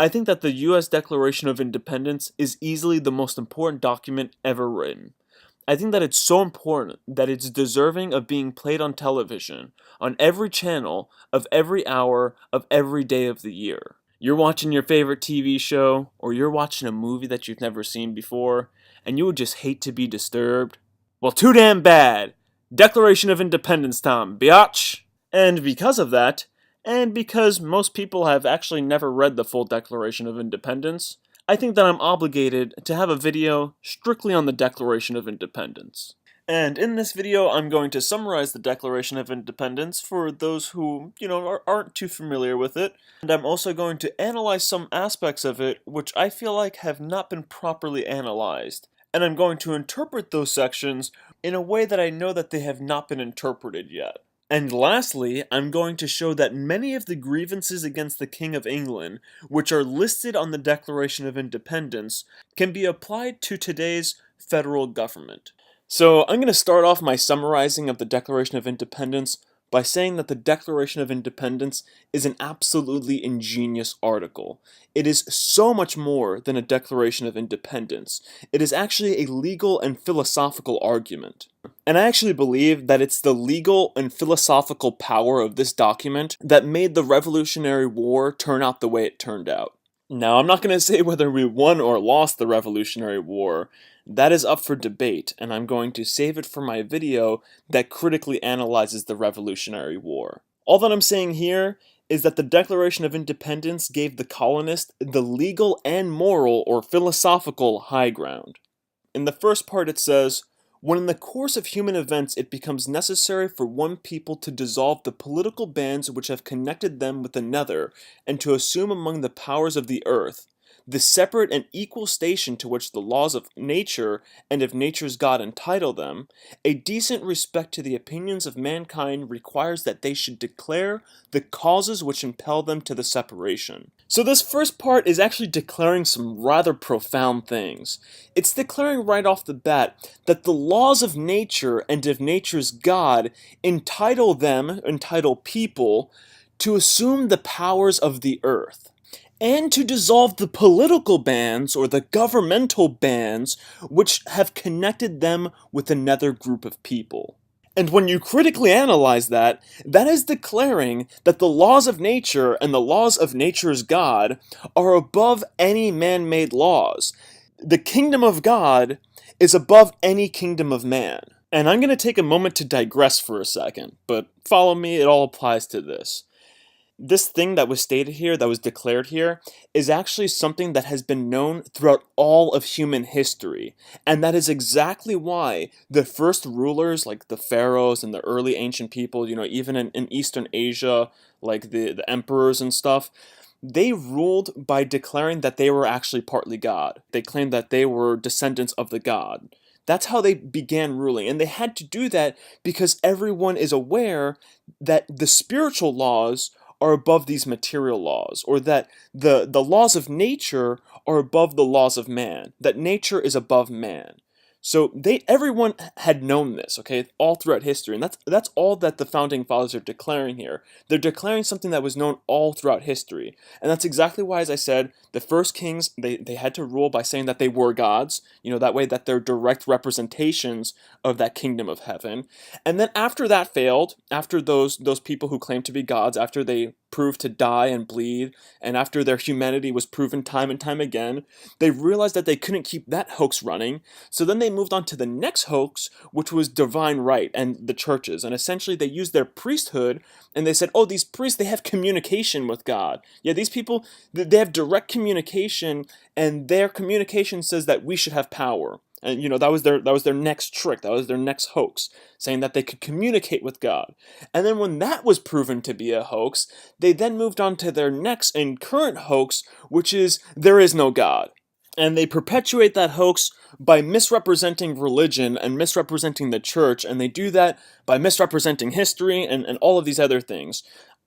I think that the U.S. Declaration of Independence is easily the most important document ever written. I think that it's so important that it's deserving of being played on television, on every channel, of every hour, of every day of the year. You're watching your favorite TV show, or you're watching a movie that you've never seen before, and you would just hate to be disturbed. Well, too damn bad! Declaration of Independence time, biatch! And because of that, and because most people have actually never read the full Declaration of Independence, I think that I'm obligated to have a video strictly on the Declaration of Independence. And in this video, I'm going to summarize the Declaration of Independence for those who, aren't too familiar with it. And I'm also going to analyze some aspects of it which I feel like have not been properly analyzed. And I'm going to interpret those sections in a way that I know that they have not been interpreted yet. And lastly, I'm going to show that many of the grievances against the King of England, which are listed on the Declaration of Independence, can be applied to today's federal government. So I'm going to start off my summarizing of the Declaration of Independence by saying that the Declaration of Independence is an absolutely ingenious article. It is so much more than a Declaration of Independence. It is actually a legal and philosophical argument. And I actually believe that it's the legal and philosophical power of this document that made the Revolutionary War turn out the way it turned out. Now, I'm not going to say whether we won or lost the Revolutionary War. That is up for debate, and I'm going to save it for my video that critically analyzes the Revolutionary War. All that I'm saying here is that the Declaration of Independence gave the colonists the legal and moral or philosophical high ground. In the first part it says, "When in the course of human events it becomes necessary for one people to dissolve the political bands which have connected them with another, and to assume among the powers of the earth the separate and equal station to which the laws of nature and of nature's God entitle them, a decent respect to the opinions of mankind requires that they should declare the causes which impel them to the separation." So this first part is actually declaring some rather profound things. It's declaring right off the bat that the laws of nature and of nature's God entitle people to assume the powers of the earth, and to dissolve the political bands or the governmental bands which have connected them with another group of people. And when you critically analyze that, that is declaring that the laws of nature and the laws of nature's God are above any man-made laws. The kingdom of God is above any kingdom of man. And I'm going to take a moment to digress for a second, but follow me, it all applies to this. This thing that was stated here, that was declared here, is actually something that has been known throughout all of human history. And that is exactly why the first rulers, like the pharaohs and the early ancient people, even in Eastern Asia, like the emperors and stuff, they ruled by declaring that they were actually partly God. They claimed that they were descendants of the God. That's how they began ruling, and they had to do that because everyone is aware that the spiritual laws are above these material laws, or that the laws of nature are above the laws of man, that nature is above man. So everyone had known this, okay, all throughout history, and that's all that the founding fathers are declaring here. They're declaring something that was known all throughout history, and that's exactly why, as I said, the first kings, they had to rule by saying that they were gods, that way that they're direct representations of that kingdom of heaven. And then after that failed, after those people who claimed to be gods, after they proved to die and bleed, and after their humanity was proven time and time again, they realized that they couldn't keep that hoax running, so then they moved on to the next hoax, which was divine right and the churches, and essentially they used their priesthood, and they said, oh, these priests, they have communication with God. Yeah, these people, they have direct communication, and their communication says that we should have power. And that was their next trick, that was their next hoax, saying that they could communicate with God. And then when that was proven to be a hoax, they then moved on to their next and current hoax, which is there is no God. And they perpetuate that hoax by misrepresenting religion and misrepresenting the church, and they do that by misrepresenting history and all of these other things.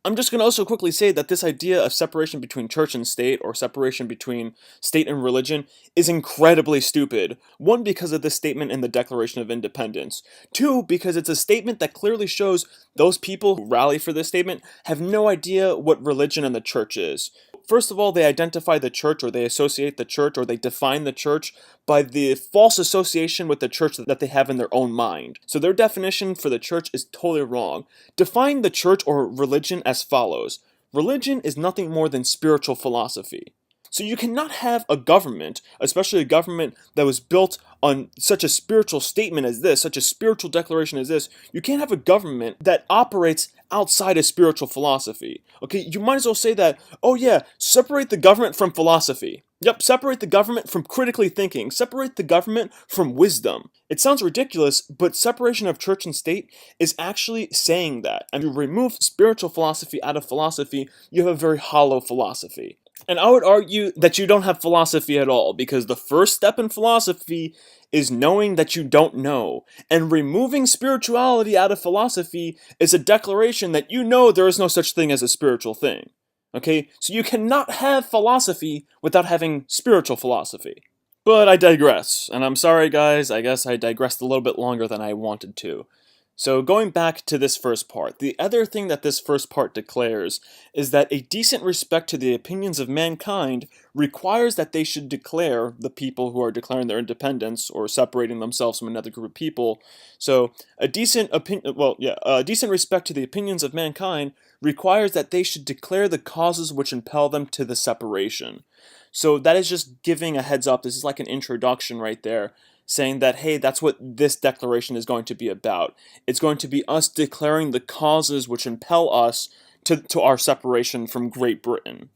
I'm just going to also quickly say that this idea of separation between church and state, or separation between state and religion, is incredibly stupid. One, because of this statement in the Declaration of Independence. Two, because it's a statement that clearly shows those people who rally for this statement have no idea what religion and the church is. First of all, they identify the church, or they associate the church, or they define the church by the false association with the church that they have in their own mind. So their definition for the church is totally wrong. Define the church or religion as follows. Religion is nothing more than spiritual philosophy. So you cannot have a government, especially a government that was built on such a spiritual statement as this, such a spiritual declaration as this. You can't have a government that operates outside of spiritual philosophy. Okay, you might as well say that, oh yeah, separate the government from philosophy. Yep, separate the government from critically thinking. Separate the government from wisdom. It sounds ridiculous, but separation of church and state is actually saying that. And if you remove spiritual philosophy out of philosophy, you have a very hollow philosophy. And I would argue that you don't have philosophy at all, because the first step in philosophy is knowing that you don't know. And removing spirituality out of philosophy is a declaration that you know there is no such thing as a spiritual thing. Okay? So you cannot have philosophy without having spiritual philosophy. But I digress, and I'm sorry guys, I guess I digressed a little bit longer than I wanted to. So going back to this first part, the other thing that this first part declares is that a decent respect to the opinions of mankind requires that they should declare, the people who are declaring their independence or separating themselves from another group of people. So a decent respect to the opinions of mankind requires that they should declare the causes which impel them to the separation. So that is just giving a heads up. This is like an introduction right there, saying that, hey, that's what this declaration is going to be about. It's going to be us declaring the causes which impel us to our separation from Great Britain.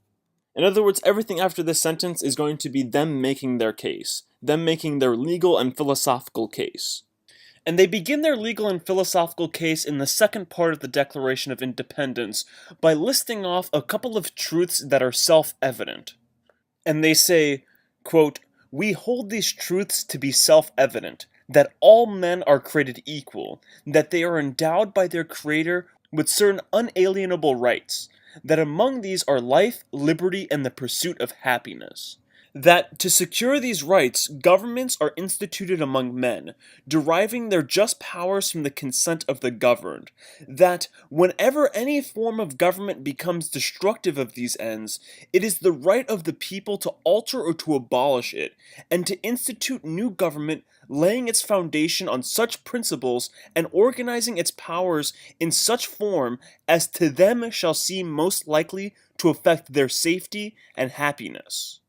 In other words, everything after this sentence is going to be them making their case, them making their legal and philosophical case. And they begin their legal and philosophical case in the second part of the Declaration of Independence by listing off a couple of truths that are self-evident. And they say, quote, "We hold these truths to be self-evident, that all men are created equal, that they are endowed by their Creator with certain unalienable rights, that among these are life, liberty, and the pursuit of happiness. That to secure these rights, governments are instituted among men, deriving their just powers from the consent of the governed. That whenever any form of government becomes destructive of these ends, it is the right of the people to alter or to abolish it, and to institute new government, laying its foundation on such principles and organizing its powers in such form as to them shall seem most likely to affect their safety and happiness."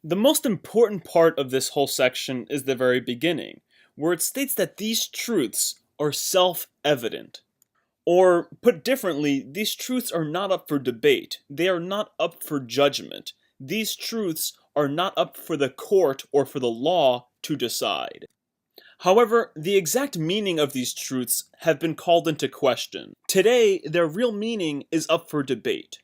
The most important part of this whole section is the very beginning, where it states that these truths are self-evident. Or, put differently, these truths are not up for debate. They are not up for judgment. These truths are not up for the court or for the law to decide. However, the exact meaning of these truths have been called into question. Today, their real meaning is up for debate.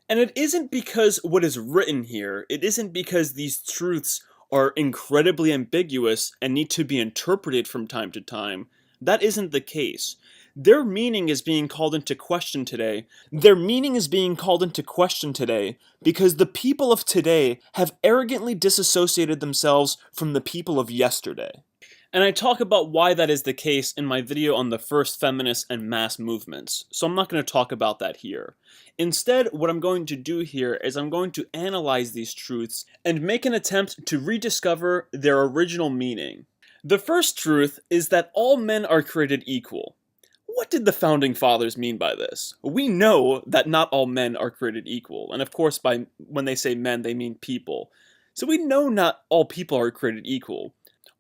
And it isn't because what is written here, it isn't because these truths are incredibly ambiguous and need to be interpreted from time to time. That isn't the case. Their meaning is being called into question today. Their meaning is being called into question today because the people of today have arrogantly disassociated themselves from the people of yesterday. And I talk about why that is the case in my video on the first feminist and mass movements, so I'm not going to talk about that here. Instead, what I'm going to do here is I'm going to analyze these truths and make an attempt to rediscover their original meaning. The first truth is that all men are created equal. What did the Founding Fathers mean by this? We know that not all men are created equal, and of course when they say men, they mean people. So we know not all people are created equal.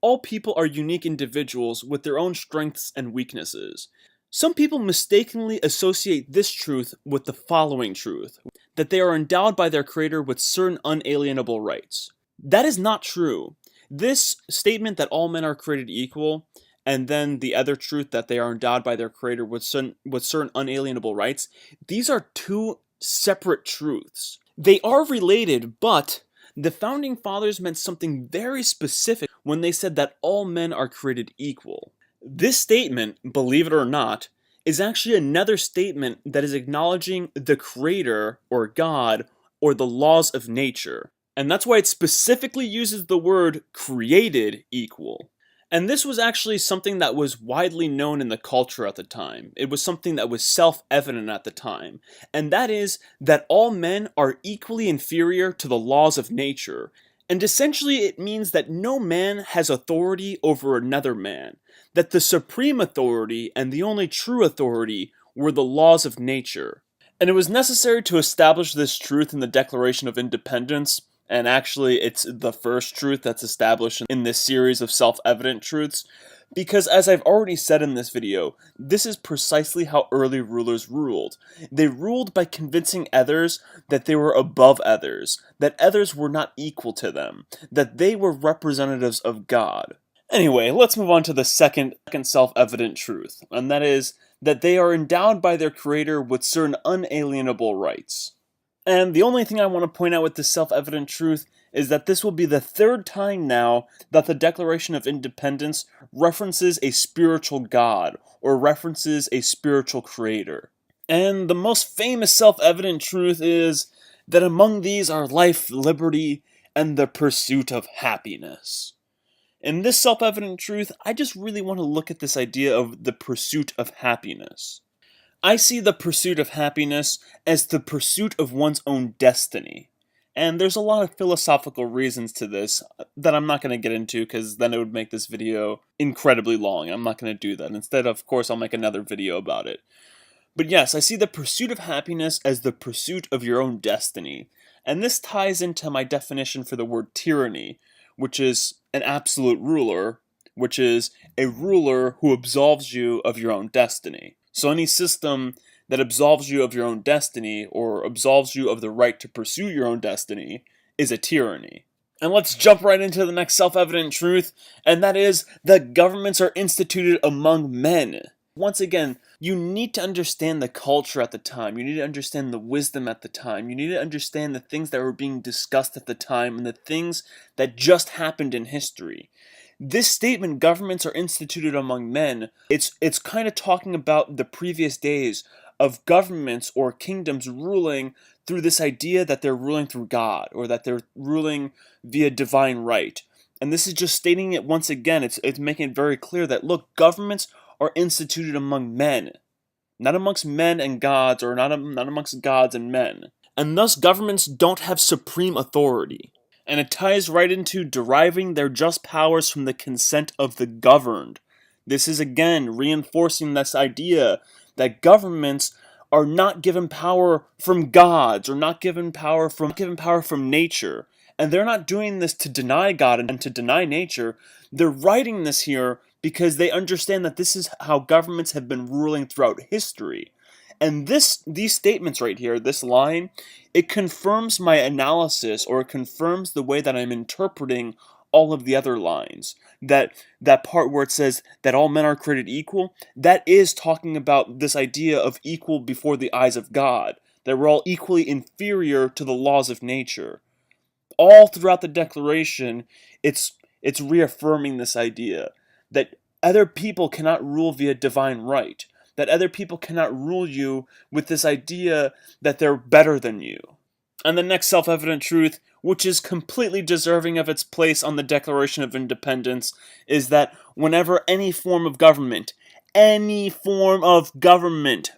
All people are unique individuals with their own strengths and weaknesses. Some people mistakenly associate this truth with the following truth, that they are endowed by their Creator with certain unalienable rights. That is not true. This statement that all men are created equal, and then the other truth that they are endowed by their Creator with certain unalienable rights, these are two separate truths. They are related, but the Founding Fathers meant something very specific when they said that all men are created equal. This statement, believe it or not, is actually another statement that is acknowledging the creator or God or the laws of nature. And that's why it specifically uses the word created equal. And this was actually something that was widely known in the culture at the time. It was something that was self-evident at the time. And that is that all men are equally inferior to the laws of nature. And essentially it means that no man has authority over another man. That the supreme authority and the only true authority were the laws of nature. And it was necessary to establish this truth in the Declaration of Independence, and actually it's the first truth that's established in this series of self-evident truths, because as I've already said in this video, this is precisely how early rulers ruled. They ruled by convincing others that they were above others, that others were not equal to them, that they were representatives of God. Anyway, let's move on to the second self-evident truth, and that is that they are endowed by their creator with certain unalienable rights. And the only thing I want to point out with this self-evident truth is that this will be the third time now that the Declaration of Independence references a spiritual God, or references a spiritual creator. And the most famous self-evident truth is that among these are life, liberty, and the pursuit of happiness. In this self-evident truth, I just really want to look at this idea of the pursuit of happiness. I see the pursuit of happiness as the pursuit of one's own destiny. And there's a lot of philosophical reasons to this that I'm not going to get into because then it would make this video incredibly long. I'm not going to do that. Instead, of course, I'll make another video about it. But yes, I see the pursuit of happiness as the pursuit of your own destiny. And this ties into my definition for the word tyranny, which is an absolute ruler, which is a ruler who absolves you of your own destiny. So any system that absolves you of your own destiny, or absolves you of the right to pursue your own destiny, is a tyranny. And let's jump right into the next self-evident truth, and that is that governments are instituted among men. Once again, you need to understand the culture at the time, you need to understand the wisdom at the time, you need to understand the things that were being discussed at the time, and the things that just happened in history. This statement, governments are instituted among men, it's kind of talking about the previous days of governments or kingdoms ruling through this idea that they're ruling through God, or that they're ruling via divine right. And this is just stating it once again, it's making it very clear that, look, governments are instituted among men, not amongst men and gods, or not amongst gods and men. And thus governments don't have supreme authority. And it ties right into deriving their just powers from the consent of the governed. This is again reinforcing this idea that governments are not given power from gods, or not given power from nature. And they're not doing this to deny God and to deny nature. They're writing this here because they understand that this is how governments have been ruling throughout history. And these statements right here, this line, it confirms my analysis, or it confirms the way that I'm interpreting all of the other lines. That part where it says that all men are created equal, that is talking about this idea of equal before the eyes of God. That we're all equally inferior to the laws of nature. All throughout the Declaration, it's reaffirming this idea that other people cannot rule via divine right. That other people cannot rule you with this idea that they're better than you. And the next self-evident truth, which is completely deserving of its place on the Declaration of Independence, is that whenever any form of government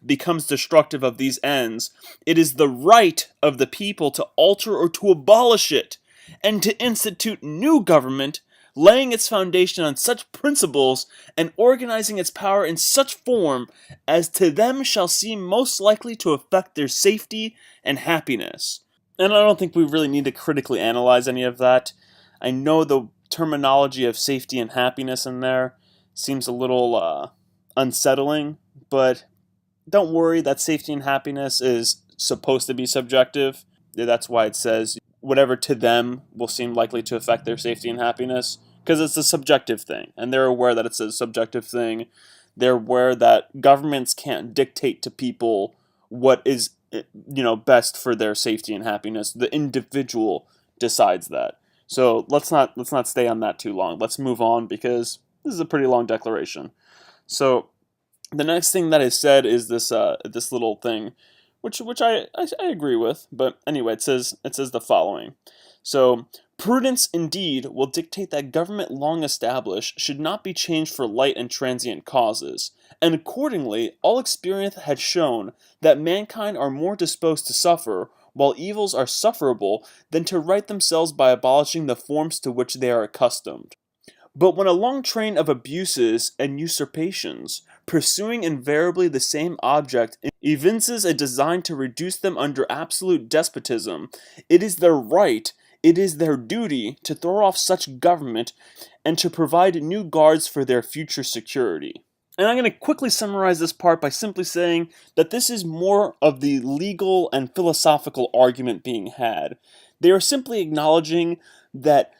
becomes destructive of these ends, it is the right of the people to alter or to abolish it, and to institute new government, laying its foundation on such principles, and organizing its power in such form as to them shall seem most likely to affect their safety and happiness. And I don't think we really need to critically analyze any of that. I know the terminology of safety and happiness in there seems a little unsettling, but don't worry, that safety and happiness is supposed to be subjective. That's why it says whatever to them will seem likely to affect their safety and happiness, because it's a subjective thing, and they're aware that it's a subjective thing. They're aware that governments can't dictate to people what is, best for their safety and happiness. The individual decides that. So let's not stay on that too long. Let's move on, because this is a pretty long declaration. So The next thing that is said is this little thing, which I agree with. But anyway, it says the following. So, prudence indeed will dictate that government long established should not be changed for light and transient causes, and accordingly, all experience had shown that mankind are more disposed to suffer, while evils are sufferable, than to right themselves by abolishing the forms to which they are accustomed. But when a long train of abuses and usurpations, pursuing invariably the same object, evinces a design to reduce them under absolute despotism, it is their right, it is their duty to throw off such government and to provide new guards for their future security. And I'm going to quickly summarize this part by simply saying that this is more of the legal and philosophical argument being had. They are simply acknowledging that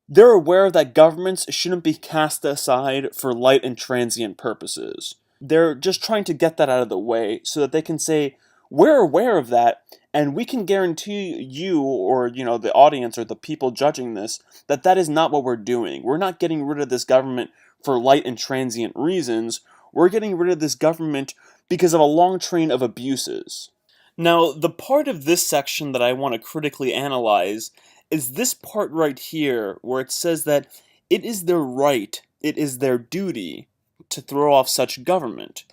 they're aware that governments shouldn't be cast aside for light and transient purposes. They're just trying to get that out of the way so that they can say, we're aware of that, and we can guarantee you, or the audience or the people judging this, that that is not what we're doing. We're not getting rid of this government for light and transient reasons. We're getting rid of this government because of a long train of abuses. Now, the part of this section that I want to critically analyze is this part right here, where it says that it is their right, it is their duty to throw off such government.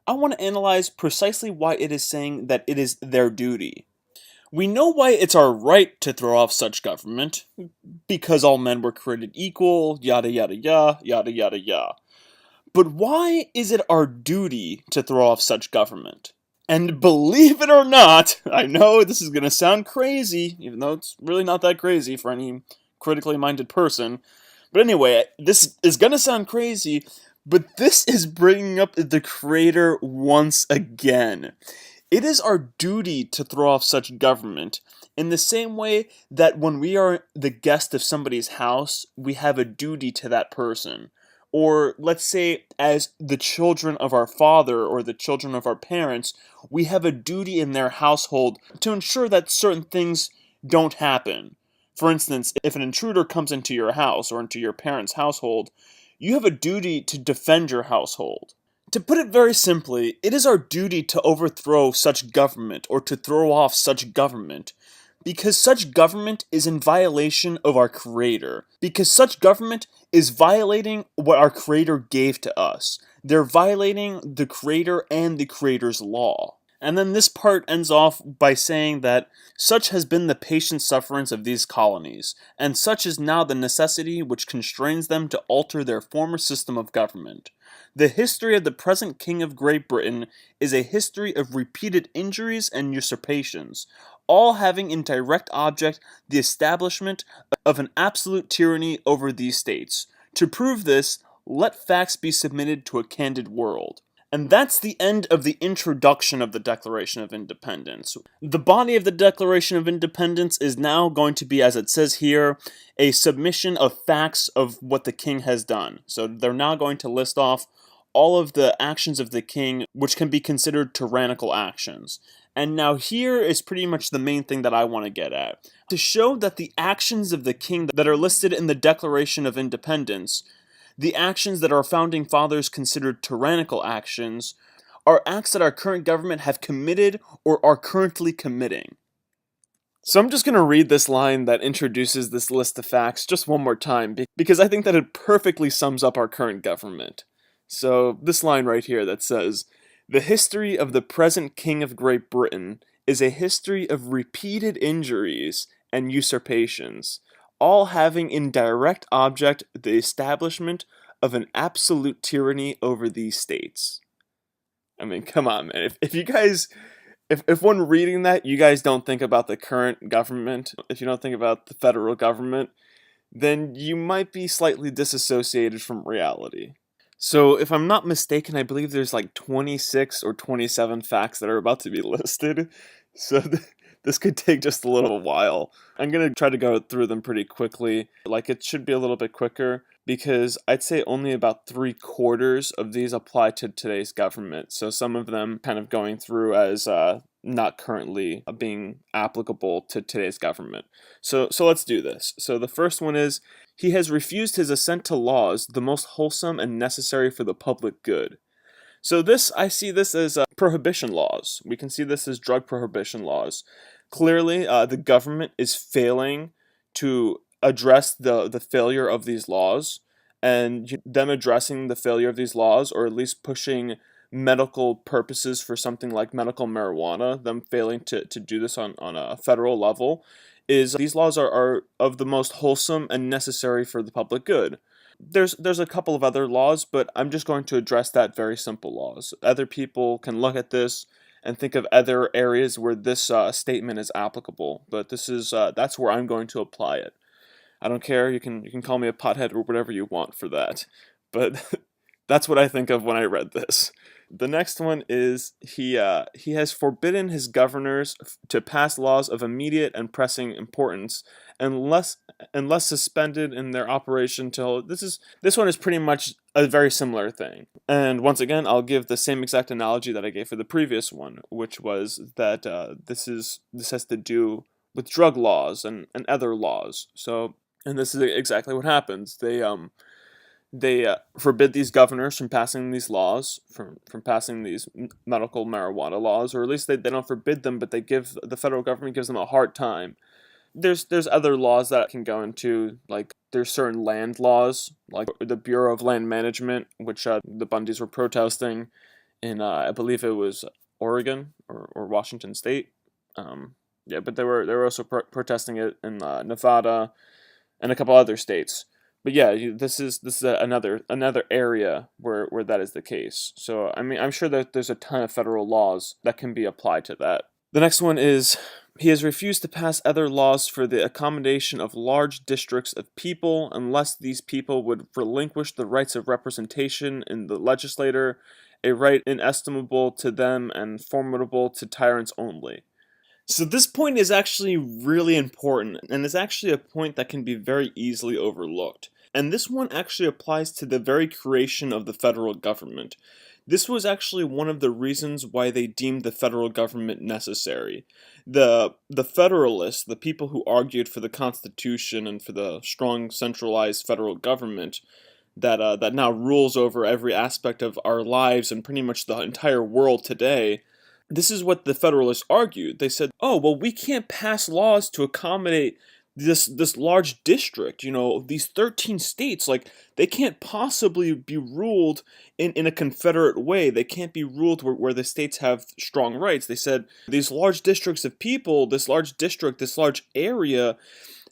I want to analyze precisely why it is saying that it is their duty. We know why it's our right to throw off such government, because all men were created equal, yada yada yada, yada yada yada. But why is it our duty to throw off such government? And believe it or not, I know this is going to sound crazy, even though it's really not that crazy for any critically minded person. But anyway, this is going to sound crazy, but this is bringing up the Creator once again. It is our duty to throw off such government, in the same way that when we are the guest of somebody's house, we have a duty to that person. Or let's say, as the children of our father or the children of our parents, we have a duty in their household to ensure that certain things don't happen. For instance, if an intruder comes into your house or into your parents' household, you have a duty to defend your household. To put it very simply, it is our duty to overthrow such government or to throw off such government, because such government is in violation of our Creator. Because such government is violating what our Creator gave to us. They're violating the Creator and the Creator's law. And then this part ends off by saying that such has been the patient sufferance of these colonies, and such is now the necessity which constrains them to alter their former system of government. The history of the present King of Great Britain is a history of repeated injuries and usurpations, all having in direct object the establishment of an absolute tyranny over these states. To prove this, let facts be submitted to a candid world. And that's the end of the introduction of the Declaration of Independence. The body of the Declaration of Independence is now going to be, as it says here, a submission of facts of what the king has done. So they're now going to list off all of the actions of the king which can be considered tyrannical actions. And now here is pretty much the main thing that I want to get at. To show that the actions of the king that are listed in the Declaration of Independence, the actions that our founding fathers considered tyrannical actions, are acts that our current government have committed or are currently committing. So I'm just going to read this line that introduces this list of facts just one more time, because I think that it perfectly sums up our current government. So this line right here that says, "The history of the present King of Great Britain is a history of repeated injuries and usurpations, all having in direct object the establishment of an absolute tyranny over these states." I mean, come on, man. If you guys, if when reading that, you guys don't think about the current government, if you don't think about the federal government, then you might be slightly disassociated from reality. So, if I'm not mistaken, I believe there's like 26 or 27 facts that are about to be listed. So, this could take just a little while. I'm going to try to go through them pretty quickly. Like, it should be a little bit quicker, because I'd say only about 3/4 of these apply to today's government. So, some of them kind of going through as not currently being applicable to today's government. So let's do this. So, the first one is, he has refused his assent to laws the most wholesome and necessary for the public good. So I see this as prohibition laws. We can see this as drug prohibition laws. Clearly, the government is failing to address the failure of these laws, and them addressing the failure of these laws, or at least pushing medical purposes for something like medical marijuana, them failing to do this on a federal level, is these laws are of the most wholesome and necessary for the public good. There's a couple of other laws, but I'm just going to address that very simple laws. Other people can look at this and think of other areas where this statement is applicable, but that's where I'm going to apply it. I don't care. You can call me a pothead or whatever you want for that, but that's what I think of when I read this. The next one is he has forbidden his governors to pass laws of immediate and pressing importance, unless suspended in their operation till this one is pretty much a very similar thing. And once again, I'll give the same exact analogy that I gave for the previous one, which was that this has to do with drug laws and other laws. So, and this is exactly what happens. They forbid these governors from passing these laws, from passing these medical marijuana laws, or at least they don't forbid them, but the federal government gives them a hard time. There's other laws that can go into, like there's certain land laws, like the Bureau of Land Management, which the Bundys were protesting in, I believe it was Oregon or Washington State. Yeah, but they were also protesting it in Nevada and a couple other states. But yeah, this is another area where that is the case. So I mean, I'm sure that there's a ton of federal laws that can be applied to that. The next one is he has refused to pass other laws for the accommodation of large districts of people unless these people would relinquish the rights of representation in the legislature, a right inestimable to them and formidable to tyrants only. So this point is actually really important, and is actually a point that can be very easily overlooked. And this one actually applies to the very creation of the federal government. This was actually one of the reasons why they deemed the federal government necessary. The Federalists, the people who argued for the Constitution and for the strong centralized federal government that now rules over every aspect of our lives and pretty much the entire world today, this is what the Federalists argued. They said, "Oh, well, we can't pass laws to accommodate this large district. These 13 states, like they can't possibly be ruled in a confederate way. They can't be ruled where the states have strong rights." They said these large districts of people, this large district, this large area,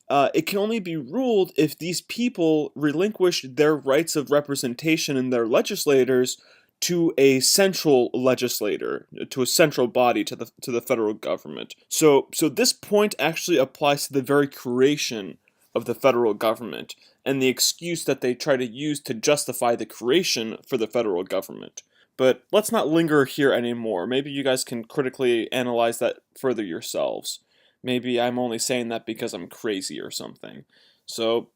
it can only be ruled if these people relinquish their rights of representation in their legislators to a central legislator, to a central body, to the federal government. So this point actually applies to the very creation of the federal government and the excuse that they try to use to justify the creation for the federal government. But let's not linger here anymore. Maybe you guys can critically analyze that further yourselves. Maybe I'm only saying that because I'm crazy or something. So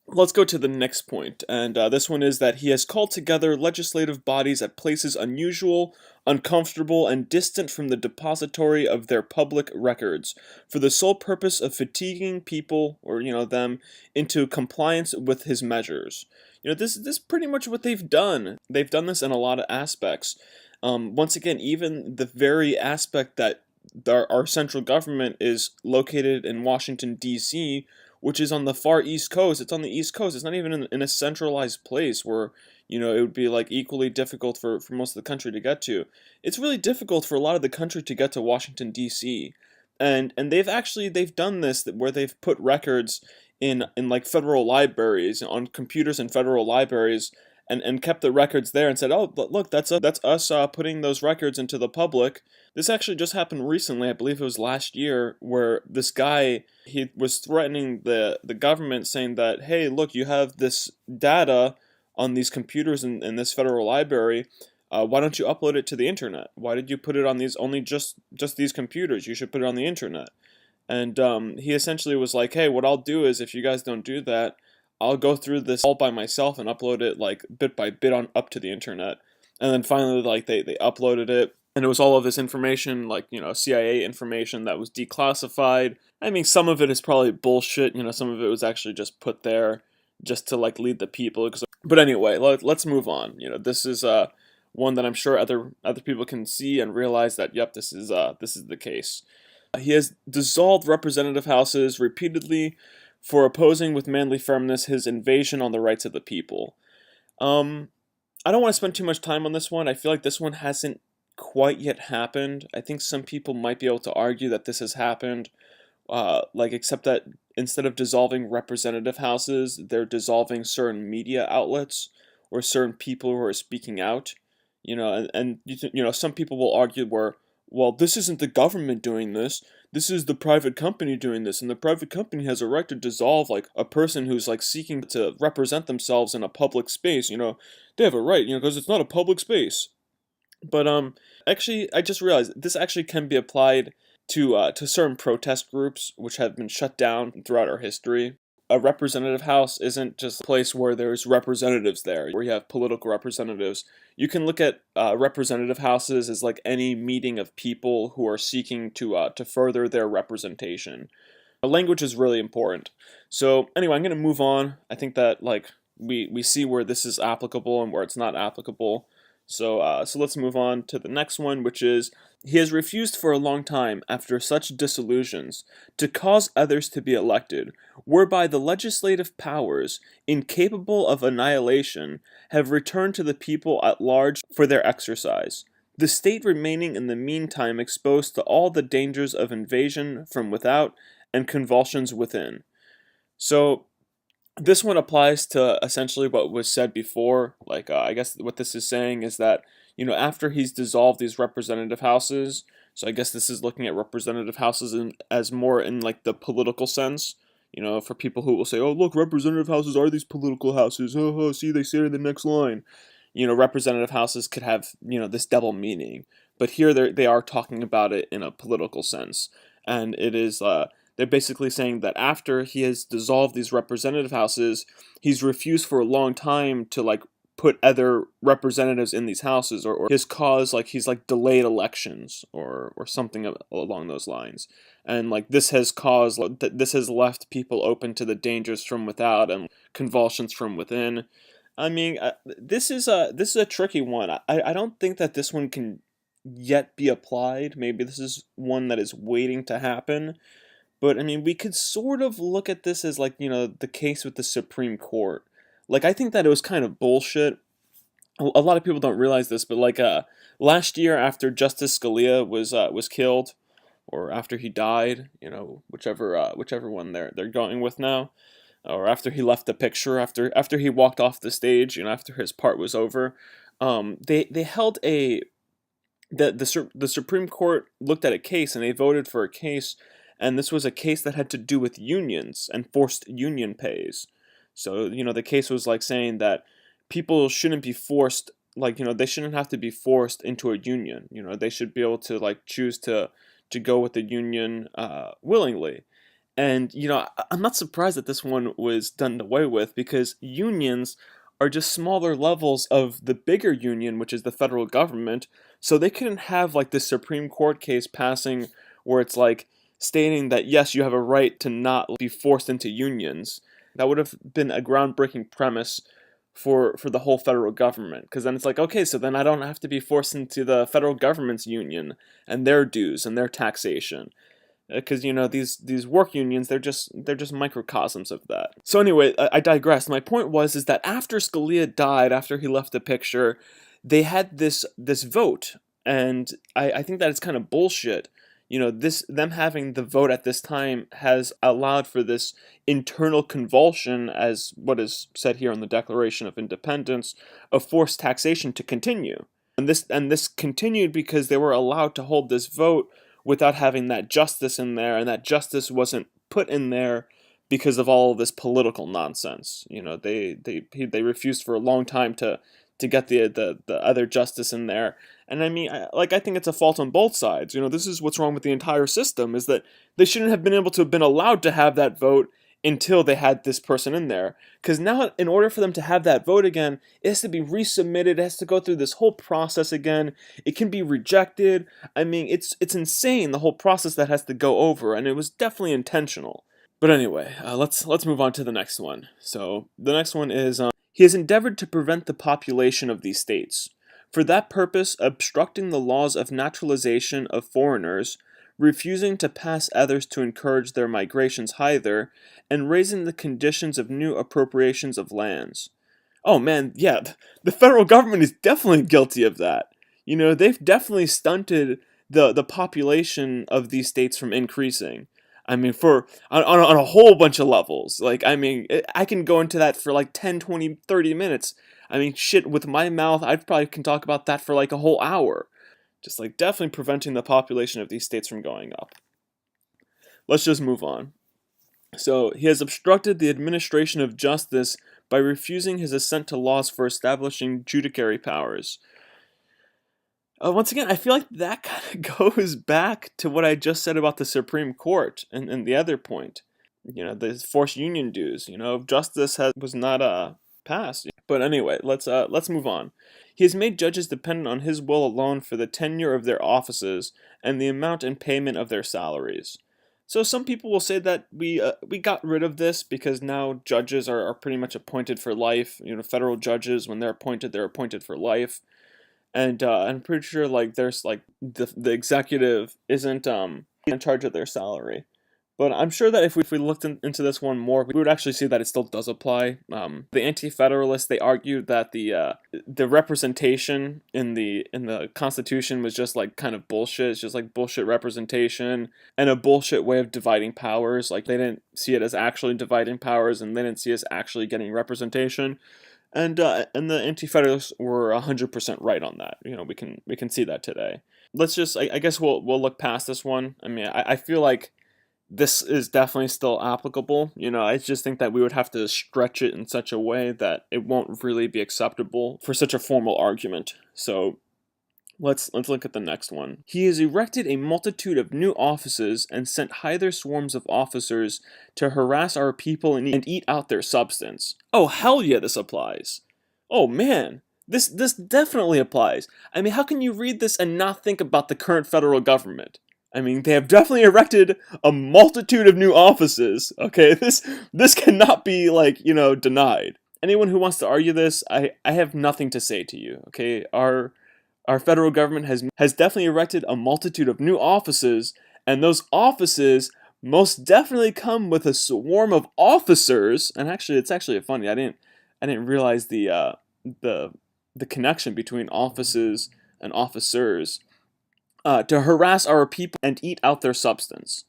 let's go to the next point, and this one is that he has called together legislative bodies at places unusual, uncomfortable, and distant from the depository of their public records, for the sole purpose of fatiguing people, or them, into compliance with his measures. This is pretty much what they've done. They've done this in a lot of aspects. Once again, even the very aspect that our central government is located in Washington, D.C., which is on the far East Coast. It's on the East Coast. It's not even in a centralized place where, it would be like equally difficult for most of the country to get to. It's really difficult for a lot of the country to get to Washington, D.C. And they've done this where they've put records in like federal libraries, on computers in federal libraries, and kept the records there and said, "Oh, look, that's us putting those records into the public." This actually just happened recently. I believe it was last year, where this guy, he was threatening the government, saying that, "Hey, look, you have this data on these computers in this federal library. Why don't you upload it to the internet? Why did you put it on these only just these computers? You should put it on the internet." And he essentially was like, "Hey, what I'll do is, if you guys don't do that, I'll go through this all by myself and upload it like bit by bit on up to the internet." And then finally, like they uploaded it, and it was all of this information, like CIA information that was declassified. I mean, some of it is probably bullshit. Some of it was actually just put there just to like lead the people. But anyway, let's move on. This is one that I'm sure other people can see and realize that yep, this is the case. He has dissolved representative houses repeatedly for opposing with manly firmness his invasion on the rights of the people. Um, I don't want to spend too much time on this one. I feel like this one hasn't quite yet happened. I think some people might be able to argue that this has happened, except that instead of dissolving representative houses, they're dissolving certain media outlets or certain people who are speaking out. Some people will argue where, well, this isn't the government doing this. This is the private company doing this, and the private company has a right to dissolve like a person who's like seeking to represent themselves in a public space. They have a right, because it's not a public space. But actually, I just realized this actually can be applied to certain protest groups which have been shut down throughout our history. A representative house isn't just a place where there's representatives there, where you have political representatives. You can look at representative houses as like any meeting of people who are seeking to further their representation. Language is really important. So anyway, I'm going to move on. I think that like we see where this is applicable and where it's not applicable. So let's move on to the next one, which is, he has refused for a long time, after such dissolutions, to cause others to be elected, whereby the legislative powers, incapable of annihilation, have returned to the people at large for their exercise, the state remaining in the meantime exposed to all the dangers of invasion from without and convulsions within. So this one applies to essentially what was said before. I guess what this is saying is that, after he's dissolved these representative houses, so I guess this is looking at representative houses as more in like the political sense, for people who will say, oh, look, representative houses are these political houses. Oh, see, they say it in the next line. Representative houses could have, this double meaning. But here they are talking about it in a political sense. And it is, they're basically saying that after he has dissolved these representative houses, he's refused for a long time to like put other representatives in these houses, or his cause, like he's like delayed elections or something along those lines. And like this has caused, this has left people open to the dangers from without and convulsions from within. I mean, this is a tricky one. I don't think that this one can yet be applied. Maybe this is one that is waiting to happen. But I mean, we could sort of look at this as like, the case with the Supreme Court. Like, I think that it was kind of bullshit. A lot of people don't realize this, but like last year after Justice Scalia was killed, or after he died, whichever one they're going with now, or after he left the picture, after he walked off the stage, after his part was over, they held the Supreme Court looked at a case and they voted for a case. And this was a case that had to do with unions and forced union pays. So, the case was like saying that people shouldn't be forced, they shouldn't have to be forced into a union. They should be able to like choose to go with the union willingly. And, I'm not surprised that this one was done away with, because unions are just smaller levels of the bigger union, which is the federal government. So they couldn't have like this Supreme Court case passing where it's like, stating that yes, you have a right to not be forced into unions. That would have been a groundbreaking premise for the whole federal government, because then it's like, okay, so then I don't have to be forced into the federal government's union and their dues and their taxation, because these work unions, they're just microcosms of that. So anyway, I digress. My point is that after Scalia died, after he left the picture, they had this vote, and I think that it's kind of bullshit. Them having the vote at this time has allowed for this internal convulsion, as what is said here in the Declaration of Independence, of forced taxation to continue. And this continued because they were allowed to hold this vote without having that justice in there, and that justice wasn't put in there because of all of this political nonsense. They refused for a long time to get the other justice in there. And I mean, I think it's a fault on both sides. This is what's wrong with the entire system, is that they shouldn't have been able to have been allowed to have that vote until they had this person in there. Because now, in order for them to have that vote again, it has to be resubmitted, it has to go through this whole process again, it can be rejected. I mean, it's insane, the whole process that has to go over, and it was definitely intentional. But anyway, let's move on to the next one. So, the next one is, he has endeavored to prevent the population of these states For that purpose, obstructing the laws of naturalization of foreigners, refusing to pass others to encourage their migrations hither, and raising the conditions of new appropriations of lands. Oh man, yeah, the federal government is definitely guilty of that. You know, they've definitely stunted the population of these states from increasing. I mean, on a whole bunch of levels. Like, I mean, I can go into that for like 10, 20, 30 minutes. I mean, shit, with my mouth, I probably can talk about that for like a whole hour. Just like definitely preventing the population of these states from going up. Let's just move on. So, he has obstructed the administration of justice by refusing his assent to laws for establishing judiciary powers. Once again, I feel like that kind of goes back to what I just said about the Supreme Court and the other point. You know, the forced union dues. You know, justice was not passed. But anyway, let's move on. He has made judges dependent on his will alone for the tenure of their offices and the amount and payment of their salaries. So some people will say that we got rid of this because now judges are pretty much appointed for life. You know, federal judges, when they're appointed for life. And I'm pretty sure like there's like the executive isn't in charge of their salary. But I'm sure that if we looked into this one more, we would actually see that it still does apply. The Anti-Federalists, they argued that the representation in the Constitution was just like kind of bullshit. It's just like bullshit representation and a bullshit way of dividing powers. Like they didn't see it as actually dividing powers, and they didn't see us actually getting representation. And the Anti-Federalists were 100% right on that. You know, we can see that today. Let's just I guess we'll look past this one. I mean, I feel like this is definitely still applicable. You know, I just think that we would have to stretch it in such a way that it won't really be acceptable for such a formal argument. So let's look at the next one. He has erected a multitude of new offices and sent hither swarms of officers to harass our people and eat out their substance. Oh hell yeah, this applies. Oh man, this definitely applies. I mean, how can you read this and not think about the current federal government? I mean, they have definitely erected a multitude of new offices. Okay, this cannot be like, you know, denied. Anyone who wants to argue this, I have nothing to say to you. Okay, our federal government has definitely erected a multitude of new offices, and those offices most definitely come with a swarm of officers. And actually, it's actually funny. I didn't realize the connection between offices and officers. To harass our people and eat out their substance.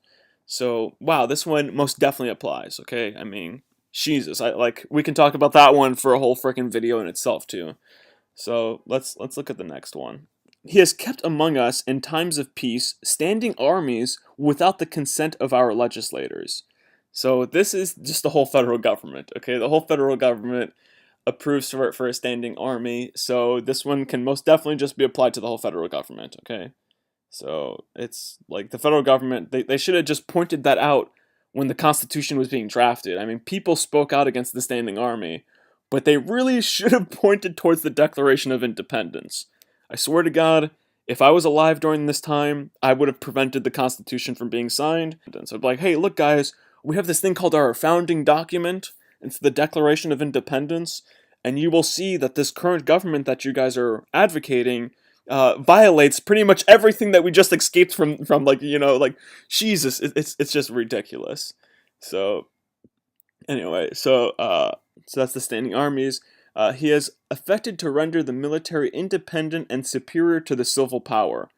So, wow, this one most definitely applies, okay? I mean, Jesus, we can talk about that one for a whole freaking video in itself, too. So, let's look at the next one. He has kept among us in times of peace standing armies without the consent of our legislators. So, this is just the whole federal government, okay? The whole federal government approves for a standing army, so this one can most definitely just be applied to the whole federal government, okay? So it's like the federal government, they should have just pointed that out when the Constitution was being drafted. I mean, people spoke out against the standing army, but they really should have pointed towards the Declaration of Independence. I swear to God, if I was alive during this time, I would have prevented the Constitution from being signed. And so I'd be like, hey, look guys, we have this thing called our founding document. It's the Declaration of Independence, and you will see that this current government that you guys are advocating violates pretty much everything that we just escaped from like, you know, like Jesus, it's just ridiculous. So anyway, so that's the standing armies. He has affected to render the military independent and superior to the civil power.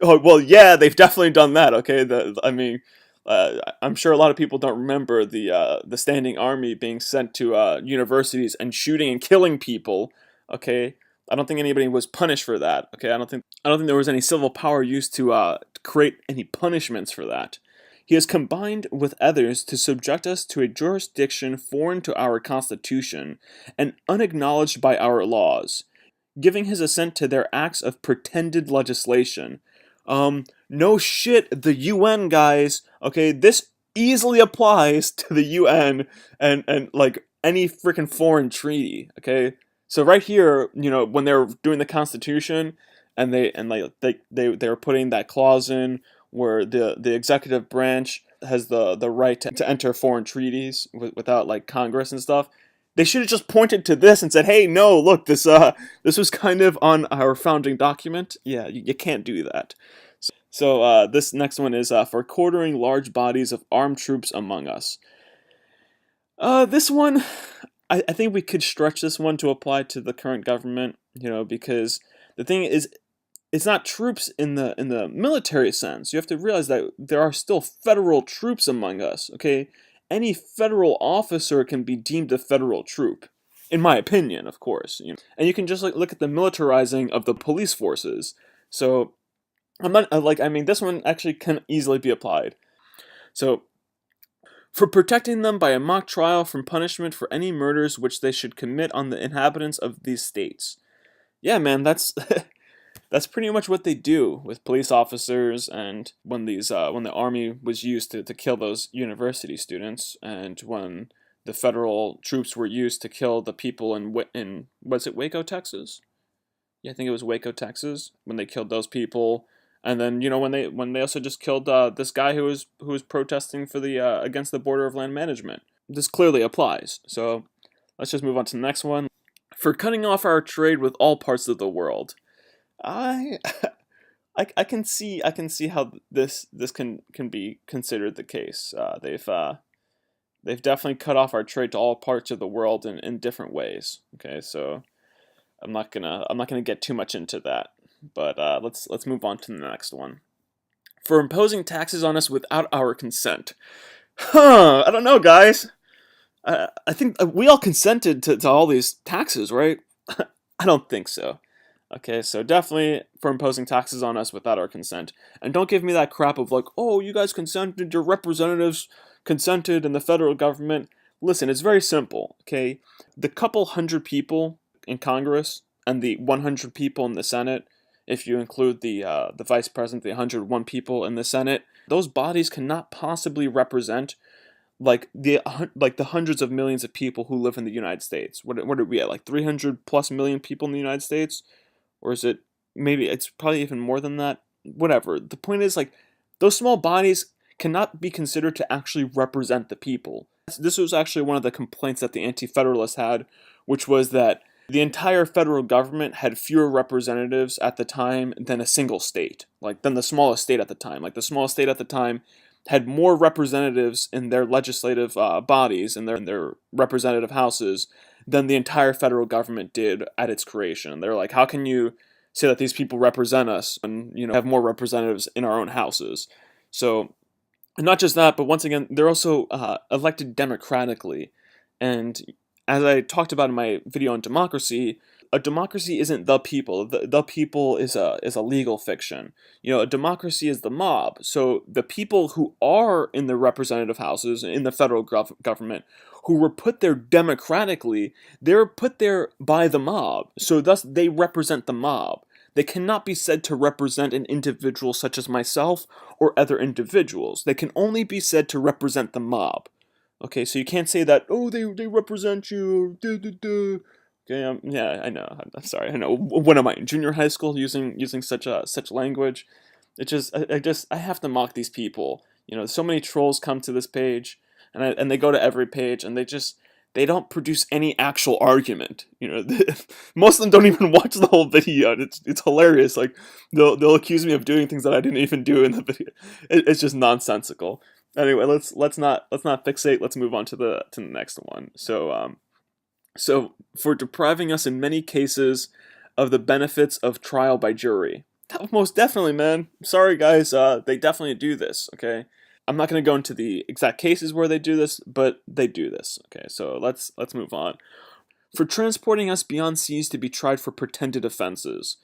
Oh well, yeah, they've definitely done that. Okay, I mean, I'm sure a lot of people don't remember the standing army being sent to universities and shooting and killing people. Okay, I don't think anybody was punished for that. Okay, I don't think there was any civil power used to create any punishments for that. He has combined with others to subject us to a jurisdiction foreign to our Constitution and unacknowledged by our laws, giving his assent to their acts of pretended legislation. No shit, the UN guys. Okay, this easily applies to the UN and like any freaking foreign treaty. Okay. So right here, you know, when they were doing the Constitution, and they were putting that clause in where the executive branch has the right to enter foreign treaties without like Congress and stuff. They should have just pointed to this and said, "Hey, no, look, this was kind of on our founding document." Yeah, you can't do that. So this next one is for quartering large bodies of armed troops among us. This one, I think we could stretch this one to apply to the current government, because the thing is, it's not troops in the military sense. You have to realize that there are still federal troops among us. Okay, any federal officer can be deemed a federal troop, in my opinion, of course. And you can just look at the militarizing of the police forces. So I'm not this one actually can easily be applied. So, for protecting them by a mock trial from punishment for any murders which they should commit on the inhabitants of these states. Yeah, man, that's that's pretty much what they do with police officers, and when the army was used to kill those university students, and when the federal troops were used to kill the people in was it Waco, Texas? Yeah, I think it was Waco, Texas, when they killed those people. And then when they also just killed this guy who was protesting for the against the border of land management. This clearly applies. So let's just move on to the next one. For cutting off our trade with all parts of the world, I I can see how this can be considered the case. They've definitely cut off our trade to all parts of the world in different ways. Okay, so I'm not gonna get too much into that. But let's move on to the next one. For imposing taxes on us without our consent. I don't know, guys. I think we all consented to all these taxes, right? I don't think so. Okay, so definitely for imposing taxes on us without our consent. And don't give me that crap of oh, you guys consented, your representatives consented, and the federal government. Listen, it's very simple, okay? The couple hundred people in Congress and the 100 people in the Senate, if you include the vice president, the 101 people in the Senate, those bodies cannot possibly represent the hundreds of millions of people who live in the United States. What are we at? 300 plus million people in the United States, or is it maybe it's probably even more than that? Whatever. The point is those small bodies cannot be considered to actually represent the people. This was actually one of the complaints that the Anti-Federalists had, which was that the entire federal government had fewer representatives at the time than a single state, than the smallest state at the time. The smallest state at the time had more representatives in their legislative bodies and their representative houses than the entire federal government did at its creation. They're like, how can you say that these people represent us and have more representatives in our own houses? So, not just that, but once again, they're also elected democratically, and as I talked about in my video on democracy, a democracy isn't the people. The people is a legal fiction. A democracy is the mob. So the people who are in the representative houses, in the federal government, who were put there democratically, they're put there by the mob. So thus they represent the mob. They cannot be said to represent an individual such as myself or other individuals. They can only be said to represent the mob. Okay, so you can't say that, oh, they represent you, duh, duh, duh. Okay, yeah, I know, I'm sorry, I know, when am I, in junior high school, using such language? I have to mock these people. So many trolls come to this page, and they go to every page, and they don't produce any actual argument. Most of them don't even watch the whole video. It's hilarious. They'll accuse me of doing things that I didn't even do in the video. It's just nonsensical. Anyway, let's not fixate. Let's move on to the next one. So for depriving us in many cases of the benefits of trial by jury. Most definitely, man. Sorry, guys. They definitely do this. Okay, I'm not going to go into the exact cases where they do this, but they do this. Okay, so let's move on. For transporting us beyond seas to be tried for pretended offenses.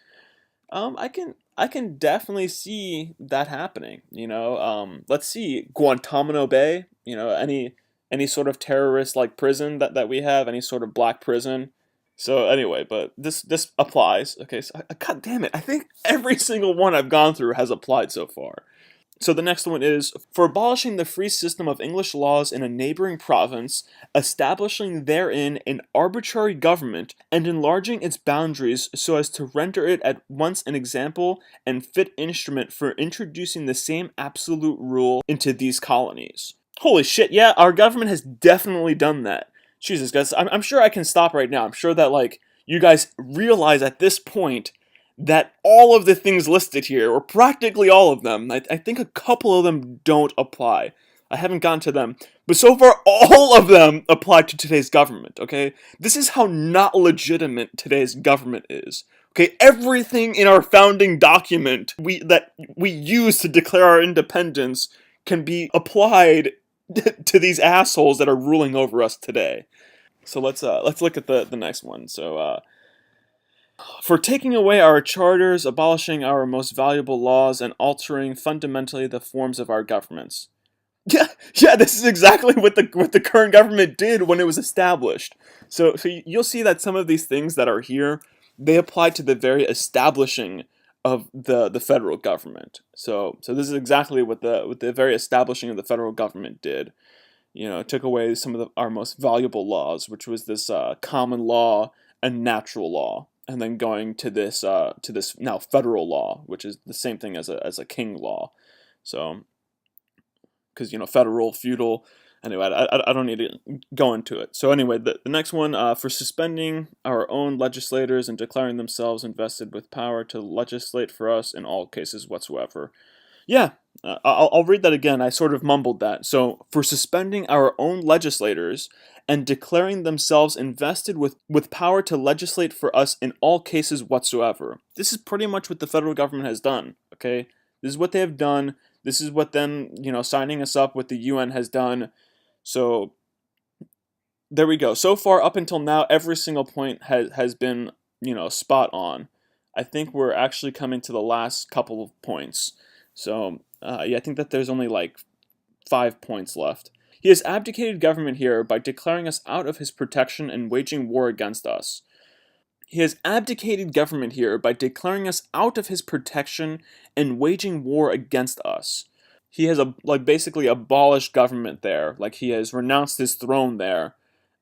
I can definitely see that happening. Let's see, Guantanamo Bay. Any sort of terrorist prison that we have, any sort of black prison. So anyway, but this applies. Okay, so God damn it, I think every single one I've gone through has applied so far. So the next one is, for abolishing the free system of English laws in a neighboring province, establishing therein an arbitrary government, and enlarging its boundaries so as to render it at once an example and fit instrument for introducing the same absolute rule into these colonies. Holy shit, yeah, our government has definitely done that. Jesus, guys, I'm sure I can stop right now. I'm sure that, like, you guys realize at this point that all of the things listed here, or practically all of them, I think a couple of them don't apply. I haven't gotten to them. But so far, all of them apply to today's government, okay? This is how not legitimate today's government is. Okay, everything in our founding document that we use to declare our independence can be applied to these assholes that are ruling over us today. So let's look at the next one. So for taking away our charters, abolishing our most valuable laws, and altering fundamentally the forms of our governments. Yeah, this is exactly what the current government did when it was established. So you'll see that some of these things that are here, they apply to the very establishing of the federal government. So this is exactly what the very establishing of the federal government did. You know, it took away some of our most valuable laws, which was this common law and natural law, and then going to this now federal law, which is the same thing as a king law. So, because federal, feudal. Anyway, I don't need to go into it. So anyway, the next one, for suspending our own legislators and declaring themselves invested with power to legislate for us in all cases whatsoever. Yeah, I'll read that again. I sort of mumbled that. So, for suspending our own legislators and declaring themselves invested with power to legislate for us in all cases whatsoever. This is pretty much what the federal government has done, okay? This is what they have done. This is what them, signing us up with the UN has done. So, there we go. So far, up until now, every single point has been, spot on. I think we're actually coming to the last couple of points. So, yeah, I think that there's only like 5 points left. He has abdicated government here by declaring us out of his protection and waging war against us. He has abdicated government here by declaring us out of his protection and waging war against us. He has basically abolished government there. Like, he has renounced his throne there